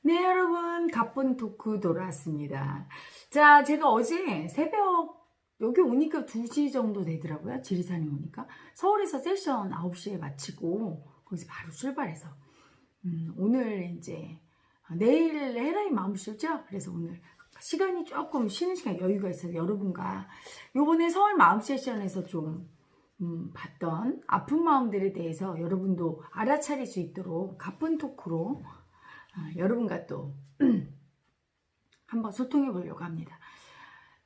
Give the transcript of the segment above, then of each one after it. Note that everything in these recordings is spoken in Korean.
네, 여러분, 가쁜 토크 돌아왔습니다. 자, 제가 어제 새벽, 여기 오니까 2시 정도 되더라고요. 지리산에 오니까. 서울에서 세션 9시에 마치고, 거기서 바로 출발해서. 오늘 이제, 내일 헤라인 마음 쉬죠? 그래서 오늘 시간이 조금 쉬는 시간 여유가 있어서 여러분과 요번에 서울 마음 세션에서 좀, 봤던 아픈 마음들에 대해서 여러분도 알아차릴 수 있도록 가쁜 토크로 여러분과 또 한번 소통해 보려고 합니다.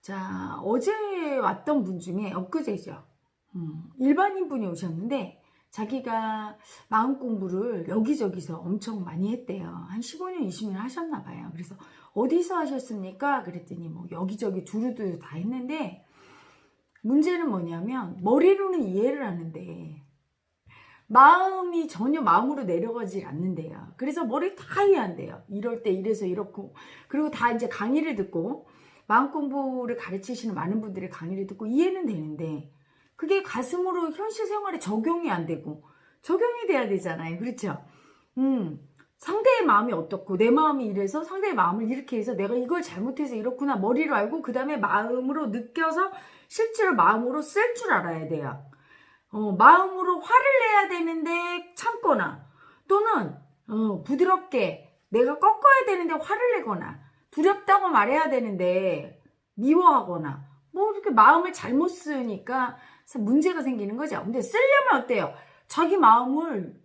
자, 어제 왔던 분 중에 엊그제죠. 일반인 분이 오셨는데 자기가 마음 공부를 여기저기서 엄청 많이 했대요. 한 15년, 20년 하셨나 봐요. 그래서 어디서 하셨습니까? 그랬더니 뭐 여기저기 두루두루 다 했는데 문제는 뭐냐면 머리로는 이해를 하는데 마음이 전혀 마음으로 내려가질 않는데요. 그래서 머리 다 이해한대요. 이럴 때 이래서 이렇고. 그리고 다 이제 강의를 듣고, 마음 공부를 가르치시는 많은 분들의 강의를 듣고 이해는 되는데, 그게 가슴으로 현실 생활에 적용이 안 되고, 적용이 돼야 되잖아요. 그렇죠? 상대의 마음이 어떻고, 내 마음이 이래서 상대의 마음을 이렇게 해서 내가 이걸 잘못해서 이렇구나. 머리로 알고, 그 다음에 마음으로 느껴서 실제로 마음으로 쓸 줄 알아야 돼요. 마음으로 화를 내야 되는데 참거나 또는 부드럽게 내가 꺾어야 되는데 화를 내거나 두렵다고 말해야 되는데 미워하거나 뭐 이렇게 마음을 잘못 쓰니까 문제가 생기는 거죠. 근데 쓰려면 어때요? 자기 마음을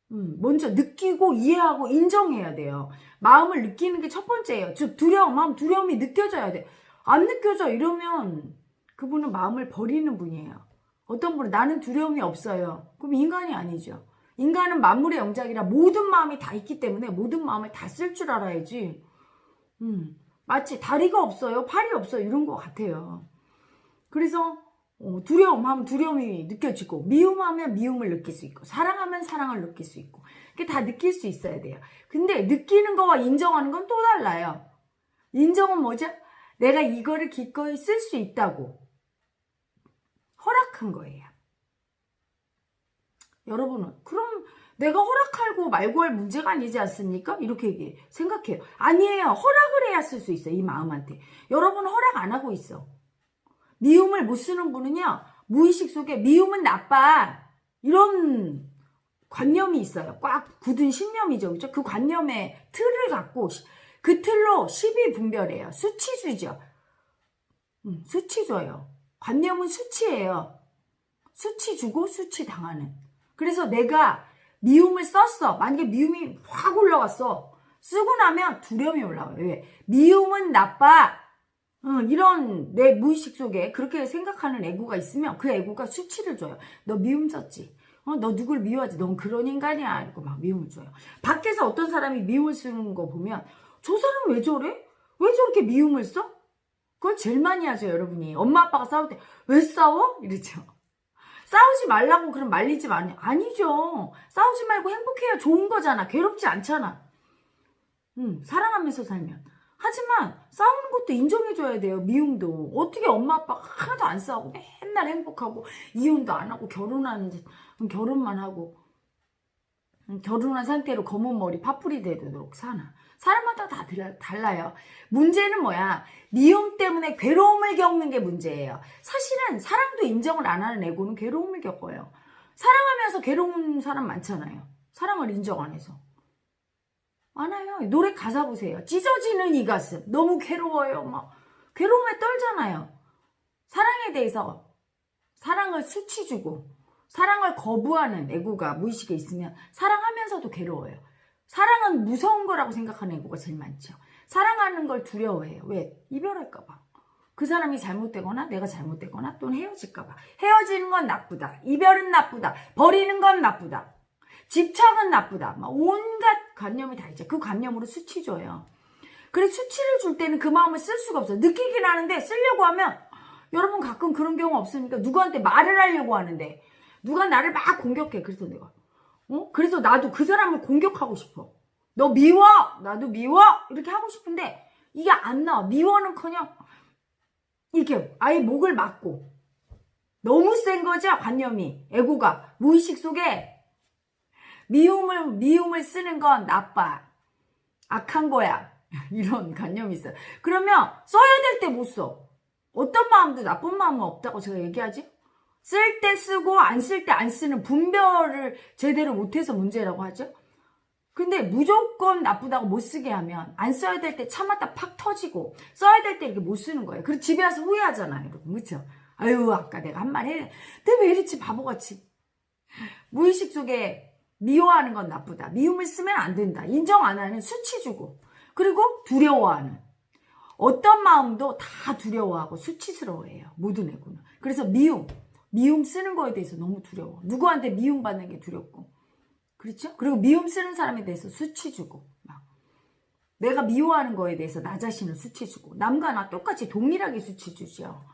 먼저 느끼고 이해하고 인정해야 돼요. 마음을 느끼는 게 첫 번째예요. 즉 마음 두려움이 느껴져야 돼. 안 느껴져 이러면 그분은 마음을 버리는 분이에요. 어떤 분은 나는 두려움이 없어요. 그럼 인간이 아니죠. 인간은 만물의 영장이라 모든 마음이 다 있기 때문에 모든 마음을 다 쓸 줄 알아야지. 마치 다리가 없어요. 팔이 없어요. 이런 것 같아요. 그래서 두려움하면 두려움이 느껴지고 미움하면 미움을 느낄 수 있고 사랑하면 사랑을 느낄 수 있고 이게 다 느낄 수 있어야 돼요. 근데 느끼는 거와 인정하는 건 또 달라요. 인정은 뭐죠? 내가 이거를 기꺼이 쓸 수 있다고 허락한 거예요. 여러분은 그럼 내가 허락하고 말고 할 문제가 아니지 않습니까? 이렇게 생각해요. 아니에요. 허락을 해야 쓸 수 있어요. 이 마음한테. 여러분은 허락 안 하고 있어. 미움을 못 쓰는 분은요. 무의식 속에 미움은 나빠. 이런 관념이 있어요. 꽉 굳은 신념이죠. 그렇죠? 그 관념의 틀을 갖고 그 틀로 시비분별해요. 수치주의죠. 수치줘요. 관념은 수치예요. 수치 주고 수치 당하는. 그래서 내가 미움을 썼어. 만약에 미움이 확 올라왔어. 쓰고 나면 두려움이 올라와요. 왜? 미움은 나빠. 이런 내 무의식 속에 그렇게 생각하는 애고가 있으면 그 애고가 수치를 줘요. 너 미움 썼지. 너 누굴 미워하지? 넌 그런 인간이야. 이러고 막 미움을 줘요. 밖에서 어떤 사람이 미움을 쓰는 거 보면 저 사람 왜 저래? 왜 저렇게 미움을 써? 그걸 제일 많이 하죠, 여러분이. 엄마 아빠가 싸울 때 왜 싸워? 이러죠. 싸우지 말라고 그럼 말리지 마니 아니죠. 싸우지 말고 행복해야 좋은 거잖아. 괴롭지 않잖아. 사랑하면서 살면. 하지만 싸우는 것도 인정해줘야 돼요. 미움도. 어떻게 엄마 아빠가 하나도 안 싸우고 맨날 행복하고 이혼도 안 하고 결혼만 하고 결혼한 상태로 검은 머리 파뿌리 되도록 사나. 사람마다 다 달라요. 문제는 뭐야? 미움 때문에 괴로움을 겪는 게 문제예요. 사실은 사랑도 인정을 안 하는 애고는 괴로움을 겪어요. 사랑하면서 괴로운 사람 많잖아요. 사랑을 인정 안 해서. 많아요. 노래 가사 보세요. 찢어지는 이 가슴. 너무 괴로워요. 막 괴로움에 떨잖아요. 사랑에 대해서 사랑을 수치 주고 사랑을 거부하는 애고가 무의식에 있으면 사랑하면서도 괴로워요. 사랑은 무서운 거라고 생각하는 애고가 제일 많죠. 사랑하는 걸 두려워해요. 왜? 이별할까봐. 그 사람이 잘못되거나 내가 잘못되거나 또는 헤어질까봐. 헤어지는 건 나쁘다. 이별은 나쁘다. 버리는 건 나쁘다. 집착은 나쁘다. 막 온갖 관념이 다 있죠. 그 관념으로 수치 줘요. 그래 수치를 줄 때는 그 마음을 쓸 수가 없어요. 느끼긴 하는데 쓰려고 하면 여러분 가끔 그런 경우 없습니까? 누구한테 말을 하려고 하는데 누가 나를 막 공격해. 그래서 내가 그래서 나도 그 사람을 공격하고 싶어. 너 미워? 나도 미워? 이렇게 하고 싶은데 이게 안 나와. 미워는커녕 이렇게 아예 목을 막고 너무 센 거죠. 관념이. 애고가 무의식 속에 미움을 쓰는 건 나빠. 악한 거야. 이런 관념이 있어요. 그러면 써야 될 때 못 써. 어떤 마음도 나쁜 마음은 없다고 제가 얘기하지? 쓸 때 쓰고 안 쓸 때 안 쓰는 분별을 제대로 못해서 문제라고 하죠. 근데 무조건 나쁘다고 못 쓰게 하면 안 써야 될 때 참았다 팍 터지고 써야 될 때 이렇게 못 쓰는 거예요. 그리고 집에 와서 후회하잖아요. 여러분. 그렇죠? 아유 아까 내가 한 말 해. 근데 왜 이렇지 바보같이. 무의식 속에 미워하는 건 나쁘다. 미움을 쓰면 안 된다. 인정 안 하는 수치 주고. 그리고 두려워하는. 어떤 마음도 다 두려워하고 수치스러워해요. 모든 애고는. 그래서 미움 쓰는 거에 대해서 너무 두려워. 누구한테 미움받는 게 두렵고. 그렇죠? 그리고 미움 쓰는 사람에 대해서 수치 주고. 막. 내가 미워하는 거에 대해서 나 자신을 수치 주고. 남과 나 똑같이 동일하게 수치 주죠.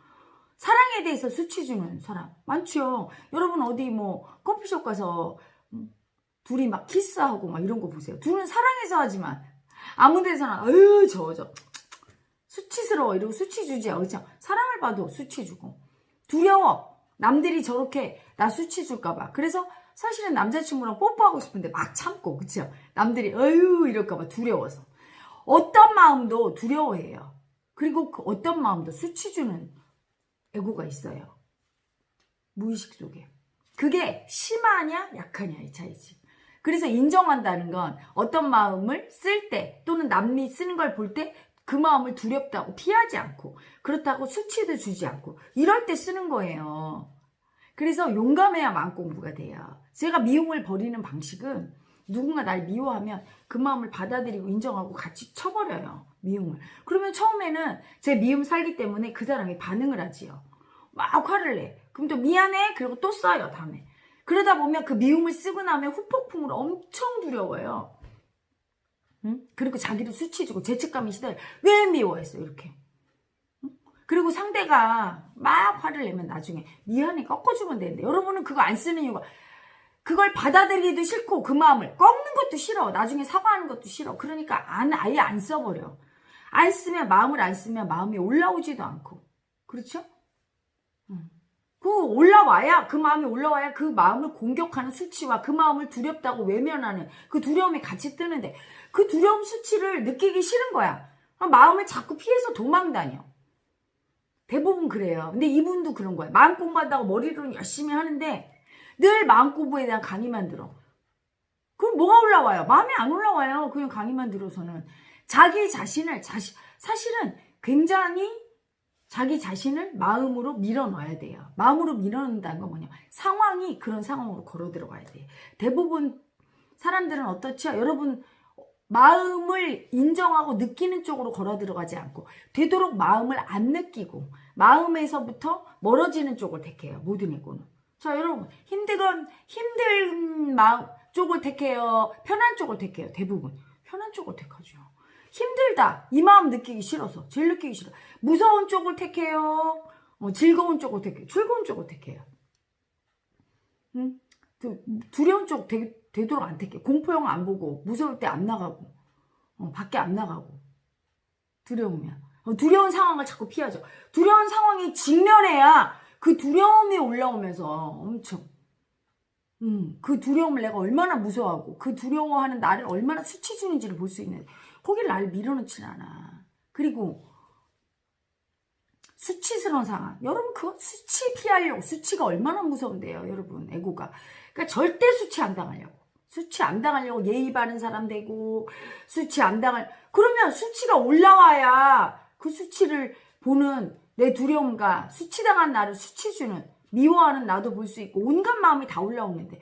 사랑에 대해서 수치 주는 사람 많죠. 여러분 어디 뭐 커피숍 가서 둘이 막 키스하고 막 이런 거 보세요. 둘은 사랑해서 하지만 아무 데서나 아유 저 수치스러워 이러고 수치 주지. 그렇죠? 사랑을 봐도 수치 주고. 두려워. 남들이 저렇게 나 수치 줄까 봐. 그래서 사실은 남자친구랑 뽀뽀하고 싶은데 막 참고. 그렇죠? 남들이 어휴 이럴까 봐 두려워서. 어떤 마음도 두려워해요. 그리고 그 어떤 마음도 수치 주는 애고가 있어요. 무의식 속에. 그게 심하냐 약하냐 이 차이지. 그래서 인정한다는 건 어떤 마음을 쓸 때 또는 남이 쓰는 걸 볼 때 그 마음을 두렵다고 피하지 않고 그렇다고 수치도 주지 않고 이럴 때 쓰는 거예요. 그래서 용감해야 마음 공부가 돼요. 제가 미움을 버리는 방식은 누군가 날 미워하면 그 마음을 받아들이고 인정하고 같이 쳐버려요. 미움을. 그러면 처음에는 제 미움 살기 때문에 그 사람이 반응을 하지요. 막 화를 내. 그럼 또 미안해. 그리고 또 써요. 다음에. 그러다 보면 그 미움을 쓰고 나면 후폭풍으로 엄청 두려워요. 응? 그리고 자기도 수치 주고 죄책감이 시달려. 왜 미워했어? 이렇게. 응? 그리고 상대가 막 화를 내면 나중에 미안해 꺾어주면 되는데 여러분은 그거 안 쓰는 이유가 그걸 받아들이기도 싫고 그 마음을 꺾는 것도 싫어. 나중에 사과하는 것도 싫어. 그러니까 아예 안 써버려. 안 쓰면 마음을 안 쓰면 마음이 올라오지도 않고. 그렇죠? 그 올라와야 그 마음이 올라와야 그 마음을 공격하는 수치와 그 마음을 두렵다고 외면하는 그 두려움이 같이 뜨는데 그 두려움 수치를 느끼기 싫은 거야. 마음을 자꾸 피해서 도망다녀. 대부분 그래요. 근데 이분도 그런 거야. 마음 공부한다고 머리로는 열심히 하는데 늘 마음 공부에 대한 강의만 들어. 그럼 뭐가 올라와요? 마음이 안 올라와요. 그냥 강의만 들어서는. 자기 자신을 사실은 굉장히 자기 자신을 마음으로 밀어넣어야 돼요. 마음으로 밀어넣는다는 건 뭐냐? 상황이 그런 상황으로 걸어 들어가야 돼요. 대부분 사람들은 어떻죠? 여러분 마음을 인정하고 느끼는 쪽으로 걸어 들어가지 않고 되도록 마음을 안 느끼고 마음에서부터 멀어지는 쪽을 택해요. 모든 애고는. 자 여러분 힘든 마음 쪽을 택해요. 편한 쪽을 택해요. 대부분 편한 쪽을 택하죠. 힘들다. 이 마음 느끼기 싫어서. 제일 느끼기 싫어. 무서운 쪽을 택해요. 즐거운 쪽을 택해요. 즐거운 쪽을 택해요. 응? 두려운 쪽 되도록 안 택해요. 공포 영화 안 보고 무서울 때 안 나가고 밖에 안 나가고 두려우면 두려운 상황을 자꾸 피하죠. 두려운 상황이 직면해야 그 두려움이 올라오면서 엄청 그 두려움을 내가 얼마나 무서워하고 그 두려워하는 나를 얼마나 수치 주는지를 볼 수 있는 거길 나를 밀어넣진 않아. 그리고 수치스러운 상황. 여러분 그거 수치 피하려고. 수치가 얼마나 무서운데요. 여러분 애고가. 그러니까 절대 수치 안 당하려고. 수치 안 당하려고 예의 바른 사람 되고 수치 안 그러면 수치가 올라와야 그 수치를 보는 내 두려움과 수치당한 나를 수치 주는 미워하는 나도 볼 수 있고 온갖 마음이 다 올라오는데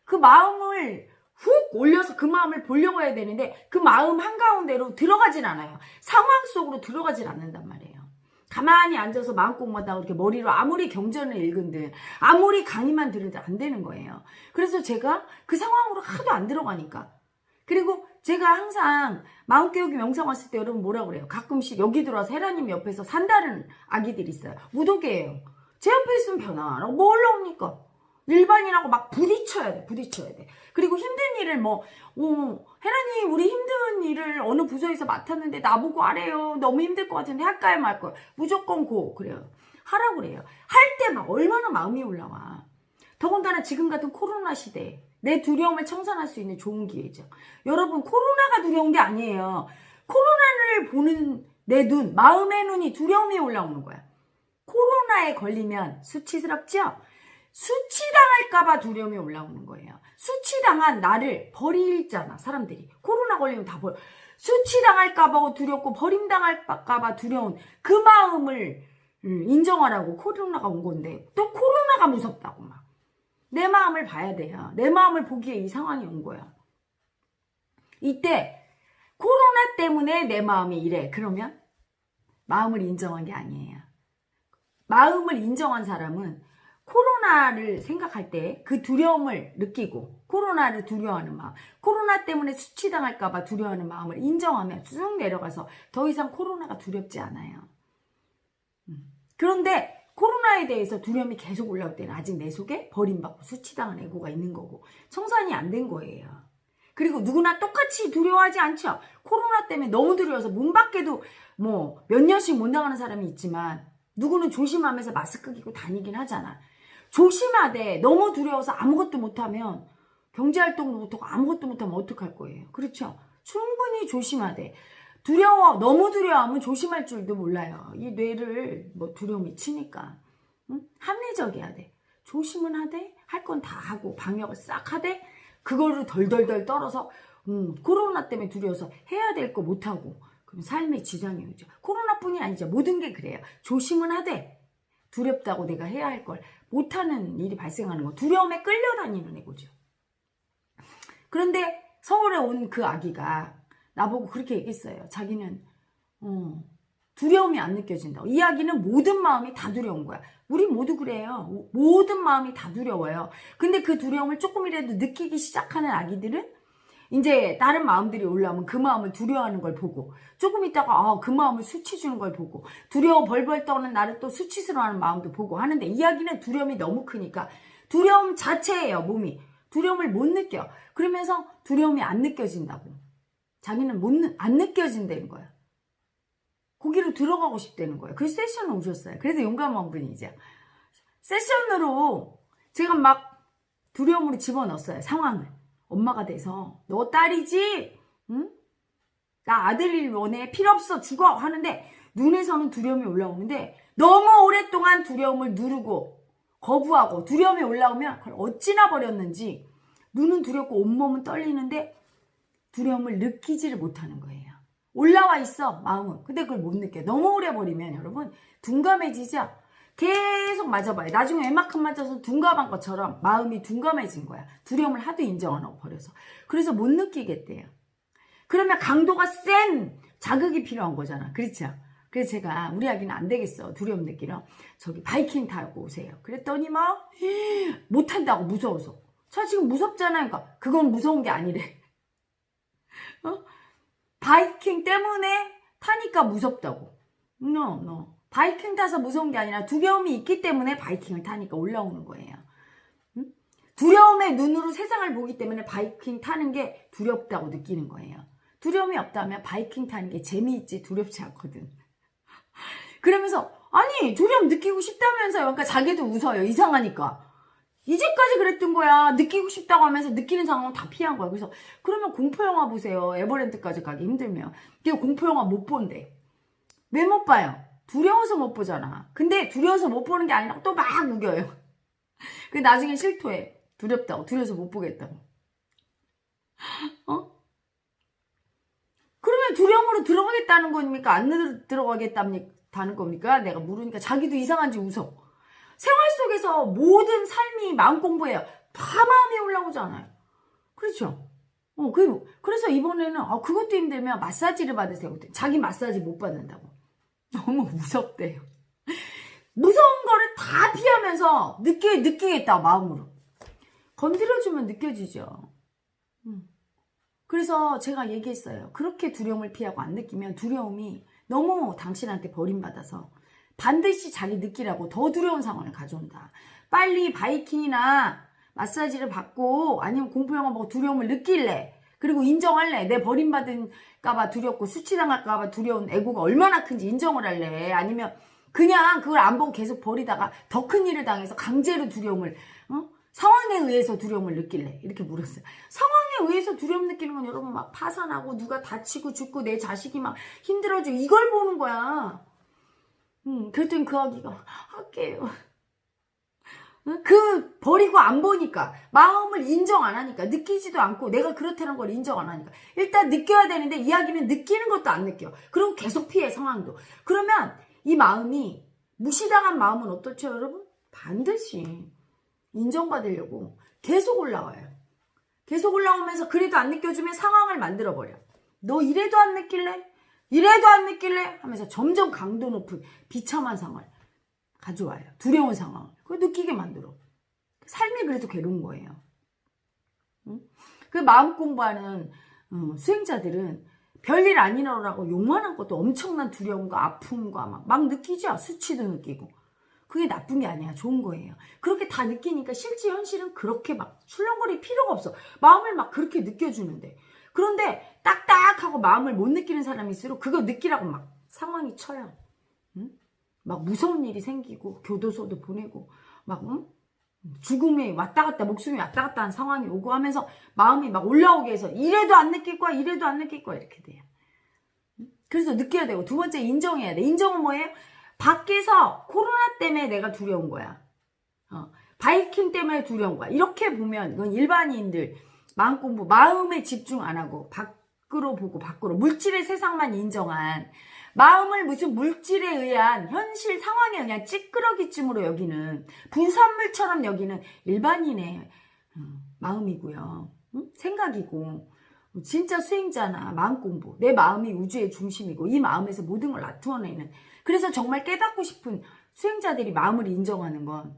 그 마음을 훅 올려서 그 마음을 보려고 해야 되는데 그 마음 한가운데로 들어가진 않아요. 상황 속으로 들어가진 않는단 말이에요. 가만히 앉아서 마음 공부하다가 이렇게 머리로 아무리 경전을 읽은들 아무리 강의만 들은들 안 되는 거예요. 그래서 제가 그 상황으로 하도 안 들어가니까. 그리고 제가 항상 마음깨우기 명상 왔을 때 여러분 뭐라 그래요? 가끔씩 여기 들어와서 헤라님 옆에서 산다는 아기들이 있어요. 무도개예요. 제 옆에 있으면 변화라고 뭐 올라옵니까? 일반인하고 막 부딪혀야 돼. 그리고 힘든 일을 헤라님 우리 힘든 일을 어느 부서에서 맡았는데 나보고 하래요. 너무 힘들 것 같은데 할까요 말까요? 무조건 그래요. 하라고 그래요. 할 때 막 얼마나 마음이 올라와. 더군다나 지금 같은 코로나 시대에 내 두려움을 청산할 수 있는 좋은 기회죠. 여러분, 코로나가 두려운 게 아니에요. 코로나를 보는 내 눈, 마음의 눈이 두려움이 올라오는 거야. 코로나에 걸리면 수치스럽죠? 수치당할까봐 두려움이 올라오는 거예요. 수치당한 나를 버리잖아, 사람들이. 코로나 걸리면 다 버려. 수치당할까봐 두렵고 버림당할까봐 두려운 그 마음을 인정하라고 코로나가 온 건데, 또 코로나가 무섭다고 막. 내 마음을 봐야 돼요. 내 마음을 보기에 이 상황이 온 거야. 이때 코로나 때문에 내 마음이 이래. 그러면 마음을 인정한 게 아니에요. 마음을 인정한 사람은 코로나를 생각할 때 그 두려움을 느끼고, 코로나를 두려워하는 마음, 코로나 때문에 수치당할까봐 두려워하는 마음을 인정하면 쭉 내려가서 더 이상 코로나가 두렵지 않아요. 그런데 코로나에 대해서 두려움이 계속 올라올 때는 아직 내 속에 버림받고 수치당한 에고가 있는 거고 청산이 안 된 거예요. 그리고 누구나 똑같이 두려워하지 않죠. 코로나 때문에 너무 두려워서 문 밖에도 뭐 몇 년씩 못 나가는 사람이 있지만 누구는 조심하면서 마스크 끼고 다니긴 하잖아. 조심하되 너무 두려워서 아무것도 못하면, 경제활동도 못하고 아무것도 못하면 어떡할 거예요. 그렇죠? 충분히 조심하되, 너무 두려워하면 조심할 줄도 몰라요. 이 뇌를 뭐 두려움이 치니까. 응? 합리적이어야 돼. 조심은 하되, 할 건 다 하고 방역을 싹 하되, 그거를 덜덜덜 떨어서 코로나 때문에 두려워서 해야 될 거 못하고, 그럼 삶에 지장이 오죠. 코로나뿐이 아니죠. 모든 게 그래요. 조심은 하되 두렵다고 내가 해야 할 걸 못하는 일이 발생하는 거. 두려움에 끌려다니는 애고죠. 그런데 서울에 온 그 아기가 나보고 그렇게 얘기했어요. 자기는 두려움이 안 느껴진다고. 이 아기는 모든 마음이 다 두려운 거야. 우리 모두 그래요. 모든 마음이 다 두려워요. 근데 그 두려움을 조금이라도 느끼기 시작하는 아기들은 이제 다른 마음들이 올라오면 그 마음을 두려워하는 걸 보고, 조금 있다가 그 마음을 수치 주는 걸 보고, 두려워 벌벌 떠는 나를 또 수치스러워하는 마음도 보고 하는데, 이야기는 두려움이 너무 크니까 두려움 자체예요. 몸이 두려움을 못 느껴. 그러면서 두려움이 안 느껴진다고. 자기는 안 느껴진다는 거야. 거기로 들어가고 싶다는 거예요. 그래서 세션을 오셨어요. 그래서 용감한 분이죠. 세션으로 제가 막 두려움으로 집어넣었어요. 상황을. 엄마가 돼서 너 딸이지? 응? 나 아들 원해. 필요 없어. 죽어. 하는데 눈에서는 두려움이 올라오는데 너무 오랫동안 두려움을 누르고 거부하고 두려움이 올라오면 그걸 어찌나 버렸는지 눈은 두렵고 온몸은 떨리는데 두려움을 느끼지를 못하는 거예요. 올라와 있어 마음은. 근데 그걸 못 느껴. 너무 오래 버리면 여러분 둔감해지죠? 계속 맞아봐요. 나중에 웬만큼 맞아서 둔감한 것처럼 마음이 둔감해진 거야. 두려움을 하도 인정 안 하고 버려서. 그래서 못 느끼겠대요. 그러면 강도가 센 자극이 필요한 거잖아. 그렇죠? 그래서 제가 우리 아기는 안 되겠어. 두려움 느끼러. 저기 바이킹 타고 오세요. 그랬더니 막 못한다고 무서워서. 저 지금 무섭잖아요. 그러니까 그건 무서운 게 아니래. 바이킹 때문에 타니까 무섭다고. No. 바이킹 타서 무서운 게 아니라 두려움이 있기 때문에 바이킹을 타니까 올라오는 거예요. 응? 두려움의 눈으로 세상을 보기 때문에 바이킹 타는 게 두렵다고 느끼는 거예요. 두려움이 없다면 바이킹 타는 게 재미있지 두렵지 않거든. 그러면서 아니 두려움 느끼고 싶다면서요. 그러니까 자기도 웃어요. 이상하니까. 이제까지 그랬던 거야. 느끼고 싶다고 하면서 느끼는 상황은 다 피한 거야. 그래서 그러면 공포영화 보세요. 에버랜드까지 가기 힘들면. 근데 공포영화 못 본대. 왜 못 봐요? 두려워서 못 보잖아. 근데 두려워서 못 보는 게 아니라 또 막 우겨요. 그 나중에 실토해. 두렵다고. 두려워서 못 보겠다고. 그러면 두려움으로 들어가겠다는 겁니까? 안 들어가겠다는 겁니까? 내가 물으니까 자기도 이상한지 웃어. 생활 속에서 모든 삶이 마음 공부예요. 다 마음이 올라오잖아요. 그렇죠? 그래서 이번에는 그것도 힘들면 마사지를 받으세요. 자기 마사지 못 받는다고. 너무 무섭대요. 무서운 거를 다 피하면서 느끼겠다 마음으로. 건드려주면 느껴지죠. 그래서 제가 얘기했어요. 그렇게 두려움을 피하고 안 느끼면 두려움이 너무 당신한테 버림받아서 반드시 자기 느끼라고 더 두려운 상황을 가져온다. 빨리 바이킹이나 마사지를 받고 아니면 공포영화 보고 두려움을 느낄래. 그리고 인정할래. 내 버림받을까봐 두렵고 수치당할까봐 두려운 애고가 얼마나 큰지 인정을 할래. 아니면 그냥 그걸 안 보고 계속 버리다가 더 큰 일을 당해서 강제로 두려움을 상황에 의해서 두려움을 느낄래? 이렇게 물었어요. 상황에 의해서 두려움 느끼는 건 여러분 막 파산하고 누가 다치고 죽고 내 자식이 막 힘들어지고 이걸 보는 거야. 그랬더니 그 아기가 할게요. 그 버리고 안 보니까 마음을 인정 안 하니까 느끼지도 않고 내가 그렇다는 걸 인정 안 하니까 일단 느껴야 되는데 이야기는 느끼는 것도 안 느껴. 그리고 계속 피해 상황도. 그러면 이 마음이 무시당한 마음은 어떻죠 여러분? 반드시 인정받으려고 계속 올라와요. 계속 올라오면서 그래도 안 느껴주면 상황을 만들어버려. 너 이래도 안 느낄래? 이래도 안 느낄래? 하면서 점점 강도 높은 비참한 상황을 가져와요. 두려운 상황을. 그걸 느끼게 만들어. 삶이 그래서 괴로운 거예요. 그 마음 공부하는 수행자들은 별일 아니라고 요만한 것도 엄청난 두려움과 아픔과 막 느끼죠. 수치도 느끼고. 그게 나쁜 게 아니야. 좋은 거예요. 그렇게 다 느끼니까 실제 현실은 그렇게 막 출렁거릴 필요가 없어. 마음을 막 그렇게 느껴주는데. 그런데 딱딱하고 마음을 못 느끼는 사람일수록 그거 느끼라고 막 상황이 쳐요. 막 무서운 일이 생기고 교도소도 보내고 막 죽음이 왔다 갔다 목숨이 왔다 갔다 하는 상황이 오고 하면서 마음이 막 올라오게 해서 이래도 안 느낄 거야 이래도 안 느낄 거야 이렇게 돼요. 그래서 느껴야 되고 두 번째 인정해야 돼. 인정은 뭐예요? 밖에서 코로나 때문에 내가 두려운 거야. 바이킹 때문에 두려운 거야. 이렇게 보면 이건 일반인들 마음 공부 마음에 집중 안 하고 밖으로 보고 밖으로 물질의 세상만 인정한 마음을 무슨 물질에 의한 현실 상황에 의한 찌끄러기쯤으로 여기는 부산물처럼 여기는 일반인의 마음이고요. 생각이고 진짜 수행자나 마음 공부 내 마음이 우주의 중심이고 이 마음에서 모든 걸 나타내는 그래서 정말 깨닫고 싶은 수행자들이 마음을 인정하는 건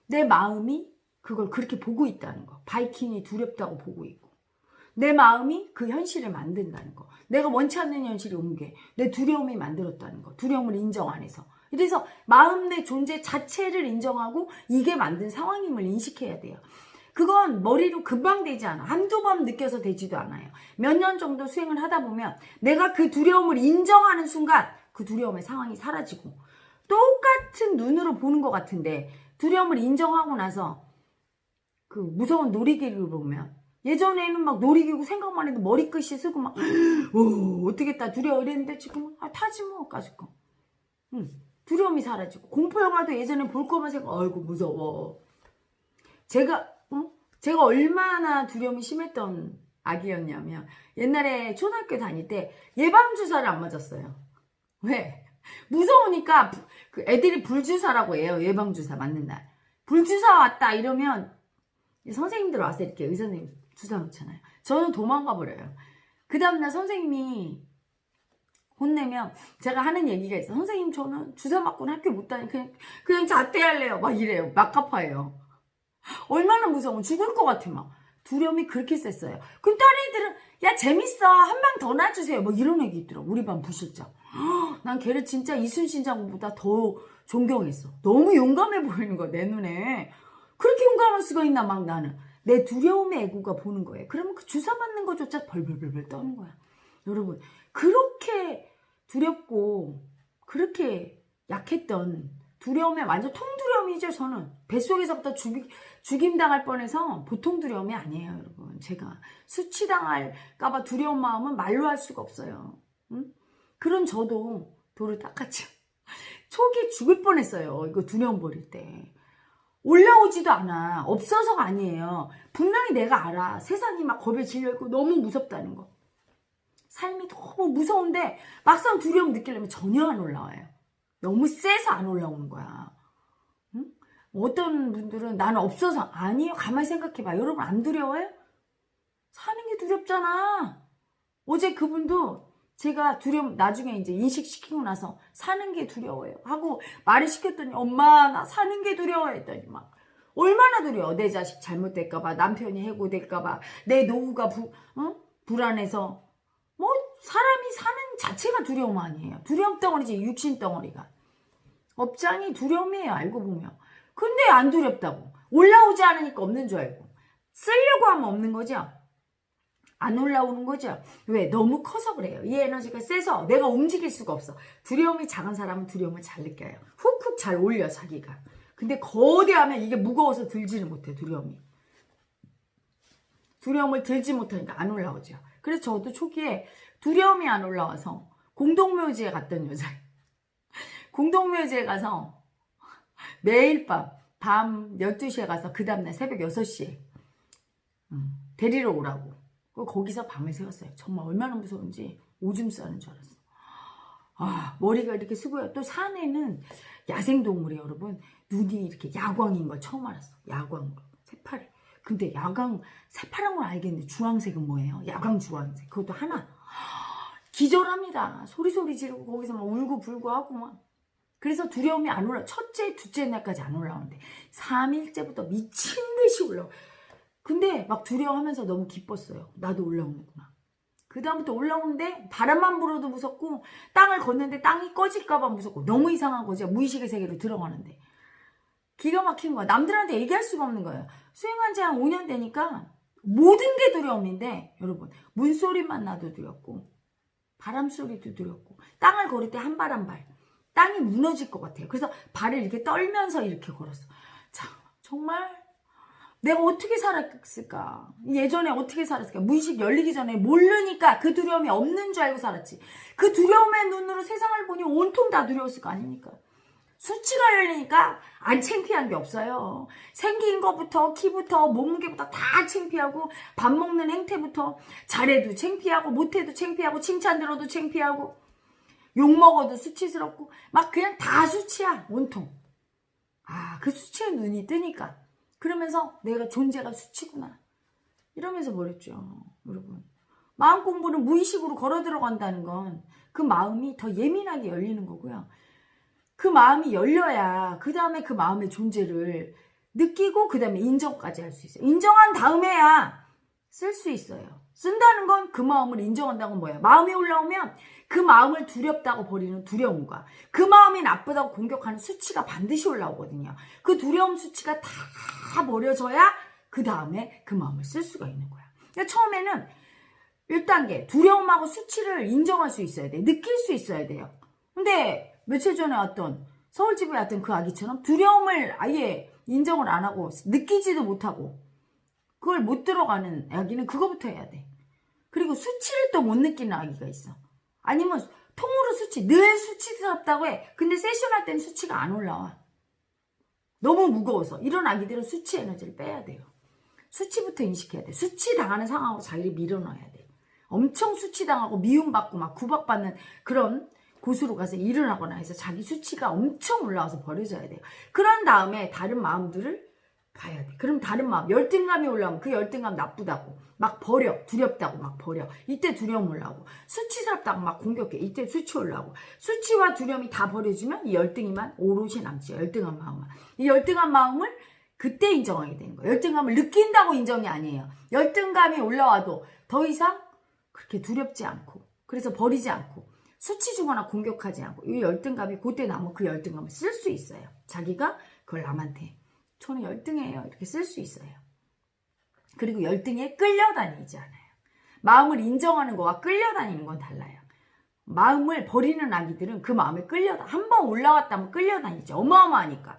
내 마음이 그걸 그렇게 보고 있다는 거. 바이킹이 두렵다고 보고 있고 내 마음이 그 현실을 만든다는 거. 내가 원치 않는 현실이 온 게 내 두려움이 만들었다는 거. 두려움을 인정 안 해서. 그래서 마음 내 존재 자체를 인정하고 이게 만든 상황임을 인식해야 돼요. 그건 머리로 금방 되지 않아. 한두 번 느껴서 되지도 않아요. 몇 년 정도 수행을 하다 보면 내가 그 두려움을 인정하는 순간 그 두려움의 상황이 사라지고 똑같은 눈으로 보는 것 같은데 두려움을 인정하고 나서 그 무서운 놀이기구를 보면 예전에는 막 놀이기구 생각만 해도 머리끝이 쓰고 막 어떻겠다 두려워 이랬는데 지금은 타지 뭐 까짓거. 두려움이 사라지고 공포영화도 예전에 볼 거만 생각 아이고 무서워. 제가 얼마나 두려움이 심했던 아기였냐면 옛날에 초등학교 다닐 때 예방주사를 안 맞았어요. 왜? 무서우니까 그 애들이 불주사라고 해요. 예방주사 맞는 날. 불주사 왔다 이러면 선생님들 와서 이렇게 의사선생님 주사 놓잖아요. 저는 도망가 버려요. 그 다음날 선생님이 혼내면 제가 하는 얘기가 있어요. 선생님 저는 주사 맞고는 학교 못 다니 그냥 자퇴할래요. 막 이래요. 막가파예요. 얼마나 무서워. 죽을 것 같아 막. 두려움이 그렇게 셌어요. 그럼 다른 애들은 야 재밌어 한 방 더 놔주세요. 뭐 이런 얘기 있더라고. 우리 반 부실장. 난 걔를 진짜 이순신 장군보다 더 존경했어. 너무 용감해 보이는 거야 내 눈에. 그렇게 용감할 수가 있나 막 나는. 내 두려움의 애구가 보는 거예요. 그러면 그 주사 맞는 거조차 벌벌벌 떠는 거야. 여러분 그렇게 두렵고 그렇게 약했던 두려움에 완전 통두려움이죠. 저는 뱃속에서부터 죽임당할 뻔해서 보통 두려움이 아니에요. 여러분 제가 수치당할까봐 두려운 마음은 말로 할 수가 없어요. 그런 저도 돌을 닦았죠. 초기에 죽을 뻔했어요. 이거 두려움 버릴 때. 올라오지도 않아. 없어서가 아니에요. 분명히 내가 알아. 세상이 막 겁에 질려있고 너무 무섭다는 거. 삶이 너무 무서운데 막상 두려움 느끼려면 전혀 안 올라와요. 너무 세서 안 올라오는 거야. 응? 어떤 분들은 나는 없어서 아니에요. 가만히 생각해봐. 여러분 안 두려워요? 사는 게 두렵잖아. 어제 그분도 제가 두려움 나중에 이제 인식시키고 나서 사는 게 두려워요 하고 말을 시켰더니 엄마 나 사는 게 두려워 했더니 막 얼마나 두려워. 내 자식 잘못될까봐 남편이 해고될까봐 내 노후가 불안해서 뭐 사람이 사는 자체가 두려움 아니에요. 두려움 덩어리지 육신 덩어리가. 업장이 두려움이에요 알고 보면. 근데 안 두렵다고. 올라오지 않으니까 없는 줄 알고. 쓰려고 하면 없는 거죠. 안 올라오는 거죠. 왜? 너무 커서 그래요. 이 에너지가 세서 내가 움직일 수가 없어. 두려움이 작은 사람은 두려움을 잘 느껴요. 훅훅 잘 올려 자기가. 근데 거대하면 이게 무거워서 들지를 못해, 두려움이. 두려움을 들지 못하니까 안 올라오죠. 그래서 저도 초기에 두려움이 안 올라와서 공동묘지에 갔던 여자예요. 공동묘지에 가서 매일 밤 12시에 가서 그 다음날 새벽 6시에 데리러 오라고. 거기서 밤을 새웠어요. 정말 얼마나 무서운지 오줌 싸는 줄 알았어. 아, 머리가 이렇게 수고요. 또 산에는 야생동물이 여러분 눈이 이렇게 야광인 걸 처음 알았어. 야광, 새파래. 근데 야광, 새파란 건 알겠는데 주황색은 뭐예요? 야광 주황색. 그것도 하나. 기절합니다. 소리 지르고 거기서 막 울고 불고 하고 막. 그래서 두려움이 안 올라. 첫째, 둘째 날까지 안 올라오는데 3일째부터 미친 듯이 올라와. 근데 막 두려워하면서 너무 기뻤어요. 나도 올라오는구나. 그 다음부터 올라오는데 바람만 불어도 무섭고 땅을 걷는데 땅이 꺼질까봐 무섭고 너무 이상한 거죠. 무의식의 세계로 들어가는데. 기가 막힌 거야. 남들한테 얘기할 수가 없는 거예요. 수행한 지 한 5년 되니까 모든 게 두려움인데 여러분 문소리만 나도 두렵고 바람 소리도 두렵고 땅을 걸을 때 한 발 한 발 땅이 무너질 것 같아요. 그래서 발을 이렇게 떨면서 이렇게 걸었어. 참 정말 내가 어떻게 살았을까? 예전에 어떻게 살았을까? 무의식 열리기 전에 모르니까 그 두려움이 없는 줄 알고 살았지. 그 두려움의 눈으로 세상을 보니 온통 다 두려웠을 거 아닙니까? 수치가 열리니까 안 창피한 게 없어요. 생긴 것부터 키부터 몸무게부터 다 창피하고 밥 먹는 행태부터 잘해도 창피하고 못해도 창피하고 칭찬 들어도 창피하고 욕 먹어도 수치스럽고 막 그냥 다 수치야 온통. 아, 그 수치에 눈이 뜨니까 그러면서 내가 존재가 수치구나 이러면서 버렸죠. 여러분 마음 공부는 무의식으로 걸어 들어간다는 건 그 마음이 더 예민하게 열리는 거고요. 그 마음이 열려야 그 다음에 그 마음의 존재를 느끼고 그 다음에 인정까지 할 수 있어요. 인정한 다음에야 쓸 수 있어요. 쓴다는 건 그 마음을 인정한다는 건 뭐예요? 마음이 올라오면 그 마음을 두렵다고 버리는 두려움과 그 마음이 나쁘다고 공격하는 수치가 반드시 올라오거든요. 그 두려움 수치가 다 버려져야 그 다음에 그 마음을 쓸 수가 있는 거야. 그러니까 처음에는 1단계 두려움하고 수치를 인정할 수 있어야 돼. 느낄 수 있어야 돼요. 근데 며칠 전에 왔던 서울집에 왔던 그 아기처럼 두려움을 아예 인정을 안 하고 느끼지도 못하고 그걸 못 들어가는 아기는 그거부터 해야 돼. 그리고 수치를 또 못 느끼는 아기가 있어. 아니면 통으로 수치, 늘 수치스럽다고 해. 근데 세션할 때는 수치가 안 올라와. 너무 무거워서. 이런 아기들은 수치 에너지를 빼야 돼요. 수치부터 인식해야 돼. 수치 당하는 상황하고 자기를 밀어넣어야 돼. 엄청 수치당하고 미움받고 막 구박받는 그런 곳으로 가서 일을 하거나 해서 자기 수치가 엄청 올라와서 버려져야 돼요. 그런 다음에 다른 마음들을 봐야 돼. 그럼 다른 마음, 열등감이 올라오면 그 열등감 나쁘다고 막 버려. 두렵다고 막 버려. 이때 두려움 올라오고 수치스럽다고 막 공격해. 이때 수치 올라오고 수치와 두려움이 다 버려지면 이 열등이만 오롯이 남죠. 열등한 마음만. 이 열등한 마음을 그때 인정하게 되는 거예요. 열등감을 느낀다고 인정이 아니에요. 열등감이 올라와도 더 이상 그렇게 두렵지 않고 그래서 버리지 않고 수치 주거나 공격하지 않고 이 열등감이 그때 남은 그 열등감을 쓸 수 있어요. 자기가 그걸 남한테 저는 열등해요 이렇게 쓸 수 있어요. 그리고 열등에 끌려다니지 않아요. 마음을 인정하는 거와 끌려다니는 건 달라요. 마음을 버리는 아기들은 그 마음에 한번 올라갔다면 끌려다니죠. 어마어마하니까.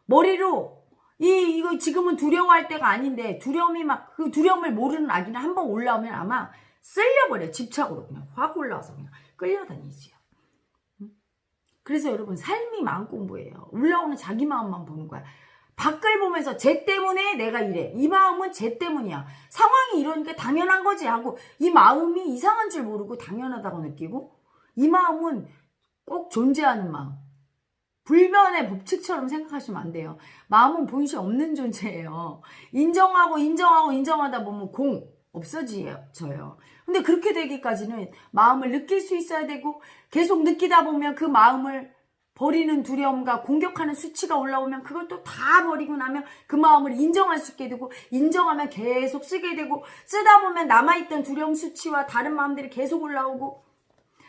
머리로 이거 지금은 두려워할 때가 아닌데 두려움이 막 그 두려움을 모르는 아기는 한번 올라오면 아마 쓸려버려. 집착으로 그냥 확 올라와서 그냥 끌려다니지요. 그래서 여러분 삶이 마음 공부예요. 올라오는 자기 마음만 보는 거야. 밖을 보면서 쟤 때문에 내가 이래. 이 마음은 쟤 때문이야. 상황이 이러니까 당연한 거지 하고 이 마음이 이상한 줄 모르고 당연하다고 느끼고 이 마음은 꼭 존재하는 마음. 불변의 법칙처럼 생각하시면 안 돼요. 마음은 본시 없는 존재예요. 인정하다 보면 공 없어져요. 근데 그렇게 되기까지는 마음을 느낄 수 있어야 되고 계속 느끼다 보면 그 마음을 버리는 두려움과 공격하는 수치가 올라오면 그걸 또 다 버리고 나면 그 마음을 인정할 수 있게 되고 인정하면 계속 쓰게 되고 쓰다 보면 남아있던 두려움 수치와 다른 마음들이 계속 올라오고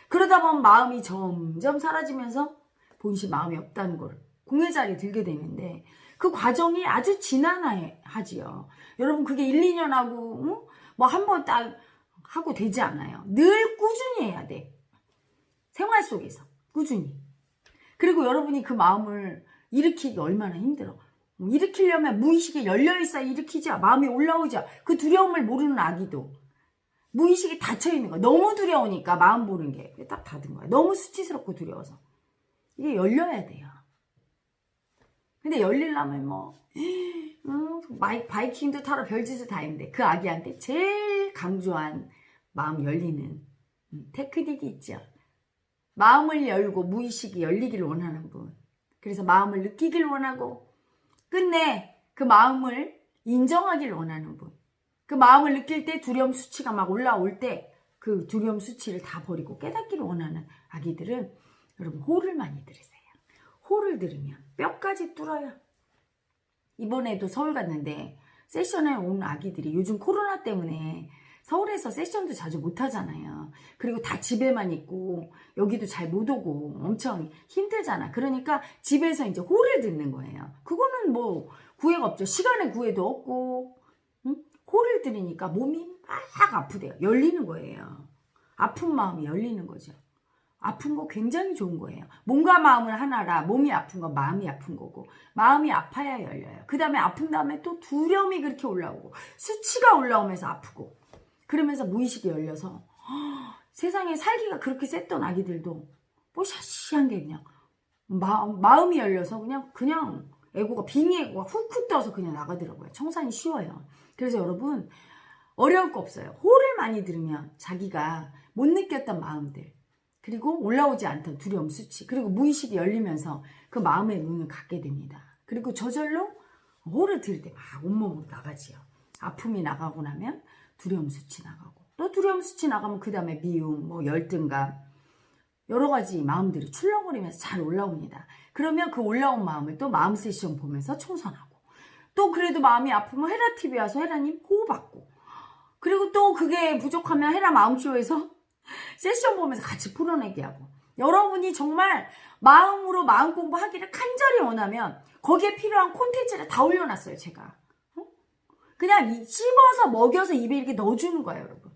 그러다 보면 마음이 점점 사라지면서 본시 마음이 없다는 걸 공의 자리에 들게 되는데 그 과정이 아주 지난하지요. 여러분 그게 1, 2년 하고 뭐 한 번 딱 하고 되지 않아요. 늘 꾸준히 해야 돼. 생활 속에서 꾸준히. 그리고 여러분이 그 마음을 일으키기 얼마나 힘들어. 일으키려면 무의식이 열려있어야 일으키죠. 마음이 올라오죠. 그 두려움을 모르는 아기도 무의식이 닫혀있는 거야. 너무 두려우니까 마음 보는 게 딱 닫은 거야. 너무 수치스럽고 두려워서. 이게 열려야 돼요. 근데 열리려면 바이킹도 타러 별짓을 다 했는데 그 아기한테 제일 강조한 마음 열리는 테크닉이 있죠. 마음을 열고 무의식이 열리기를 원하는 분. 그래서 마음을 느끼기를 원하고 끝내 그 마음을 인정하기를 원하는 분. 그 마음을 느낄 때 두려움 수치가 막 올라올 때 그 두려움 수치를 다 버리고 깨닫기를 원하는 아기들은 여러분 호를 많이 들으세요. 호를 들으면 뼈까지 뚫어요. 이번에도 서울 갔는데 세션에 온 아기들이 요즘 코로나 때문에 서울에서 세션도 자주 못 하잖아요. 그리고 다 집에만 있고 여기도 잘 못 오고 엄청 힘들잖아. 그러니까 집에서 이제 호를 듣는 거예요. 그거는 뭐 구애가 없죠. 시간에 구애도 없고 호를 들으니까 몸이 막 아프대요. 열리는 거예요. 아픈 마음이 열리는 거죠. 아픈 거 굉장히 좋은 거예요. 몸과 마음은 하나라. 몸이 아픈 건 마음이 아픈 거고 마음이 아파야 열려요. 그 다음에 아픈 다음에 또 두려움이 그렇게 올라오고 수치가 올라오면서 아프고 그러면서 무의식이 열려서 세상에 살기가 그렇게 셌던 아기들도 뽀샤시한 게 그냥 마음이 열려서 그냥 에고가 빙의 에고가 훅훅 떠서 그냥 나가더라고요. 청산이 쉬워요. 그래서 여러분 어려울 거 없어요. 호를 많이 들으면 자기가 못 느꼈던 마음들 그리고 올라오지 않던 두려움 수치 그리고 무의식이 열리면서 그 마음의 눈을 갖게 됩니다. 그리고 저절로 호를 들을 때 막 온몸으로 나가지요. 아픔이 나가고 나면 두려움 수치 나가고 또 두려움 수치 나가면 그 다음에 미움, 열등감 여러 가지 마음들이 출렁거리면서 잘 올라옵니다. 그러면 그 올라온 마음을 또 마음 세션 보면서 청산하고 또 그래도 마음이 아프면 헤라TV 와서 헤라님 호흡받고 그리고 또 그게 부족하면 헤라 마음쇼에서 세션 보면서 같이 풀어내게 하고 여러분이 정말 마음으로 마음 공부하기를 간절히 원하면 거기에 필요한 콘텐츠를 다 올려놨어요. 제가 그냥 씹어서 먹여서 입에 이렇게 넣어주는 거예요. 여러분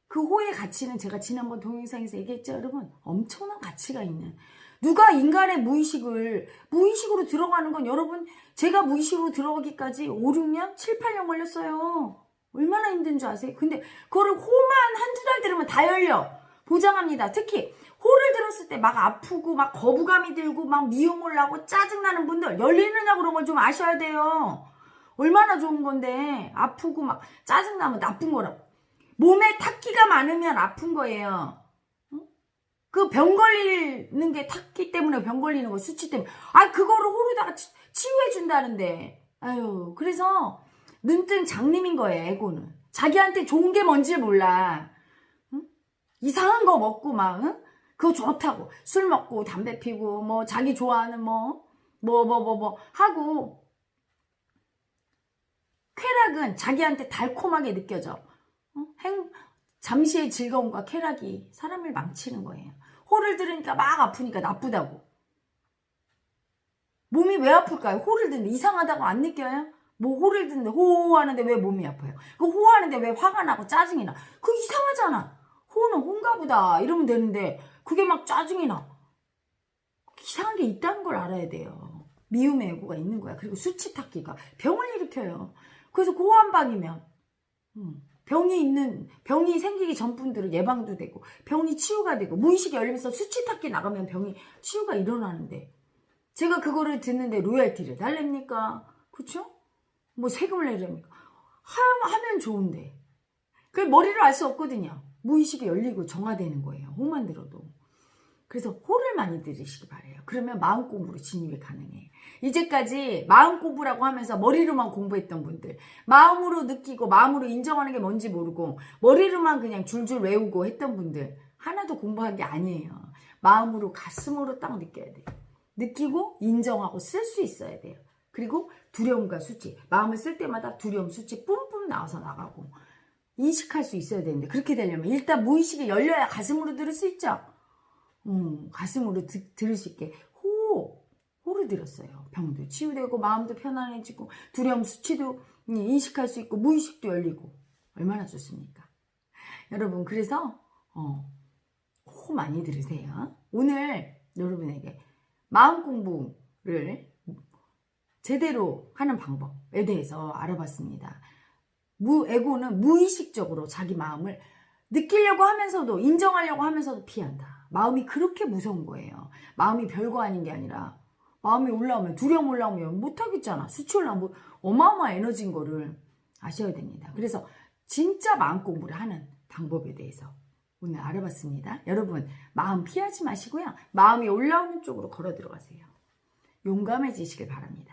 그 호의 가치는 제가 지난번 동영상에서 얘기했죠. 여러분 엄청난 가치가 있는 누가 인간의 무의식으로 들어가는 건 여러분 제가 무의식으로 들어가기까지 5, 6년, 7, 8년 걸렸어요. 얼마나 힘든 줄 아세요? 근데 그거를 호만 한두 달 들으면 다 열려. 보장합니다. 특히 호를 들었을 때 막 아프고 막 거부감이 들고 막 미움 올라고 짜증나는 분들 열리느냐 그런 걸 좀 아셔야 돼요. 얼마나 좋은 건데 아프고 막 짜증나면 나쁜 거라고. 몸에 탁기가 많으면 아픈 거예요. 그 병 걸리는 게 탁기 때문에 병 걸리는 거 수치 때문에 그거를 호로다가 치유해 준다는데 아유 그래서 눈뜬 장님인 거예요. 에고는 자기한테 좋은 게 뭔지 몰라. 이상한 거 먹고 막 그거 좋다고 술 먹고 담배 피고 자기 좋아하는 하고 쾌락은 자기한테 달콤하게 느껴져. 잠시의 즐거움과 쾌락이 사람을 망치는 거예요. 호를 들으니까 막 아프니까 나쁘다고. 몸이 왜 아플까요? 호를 듣는데 이상하다고 안 느껴요? 호를 듣는데 호하는데 왜 몸이 아파요? 그 호하는데 왜 화가 나고 짜증이 나? 그거 이상하잖아. 호는 호인가 보다 이러면 되는데 그게 막 짜증이 나. 이상한 게 있다는 걸 알아야 돼요. 미움의 애고가 있는 거야. 그리고 수치타기가 병을 일으켜요. 그래서 그 호 한 방이면 병이 생기기 전 분들은 예방도 되고 병이 치유가 되고 무의식이 열리면서 수치타기 나가면 병이 치유가 일어나는데 제가 그거를 듣는데 로열티를 달랩니까? 그쵸? 세금을 내렵니까? 하면 좋은데 그 머리를 알 수 없거든요. 무의식이 열리고 정화되는 거예요. 호만 들어도. 그래서 호를 많이 들으시기 바래요. 그러면 마음 공부로 진입이 가능해요. 이제까지 마음 공부라고 하면서 머리로만 공부했던 분들 마음으로 느끼고 마음으로 인정하는 게 뭔지 모르고 머리로만 그냥 줄줄 외우고 했던 분들 하나도 공부한 게 아니에요. 마음으로 가슴으로 딱 느껴야 돼요. 느끼고 인정하고 쓸 수 있어야 돼요. 그리고 두려움과 수치 마음을 쓸 때마다 두려움 수치 뿜뿜 나와서 나가고 인식할 수 있어야 되는데 그렇게 되려면 일단 무의식이 열려야 가슴으로 들을 수 있죠. 가슴으로 들을 수 있게 호를 들었어요. 병도 치유되고 마음도 편안해지고 두려움 수치도 인식할 수 있고 무의식도 열리고 얼마나 좋습니까? 여러분 그래서 호 많이 들으세요. 오늘 여러분에게 마음 공부를 제대로 하는 방법에 대해서 알아봤습니다. 에고는 무의식적으로 자기 마음을 느끼려고 하면서도 인정하려고 하면서도 피한다. 마음이 그렇게 무서운 거예요. 마음이 별거 아닌 게 아니라 마음이 올라오면 두려움 올라오면 못하겠잖아. 수치 올라오면 어마어마한 에너지인 거를 아셔야 됩니다. 그래서 진짜 마음 공부를 하는 방법에 대해서 오늘 알아봤습니다. 여러분 마음 피하지 마시고요. 마음이 올라오는 쪽으로 걸어 들어가세요. 용감해지시길 바랍니다.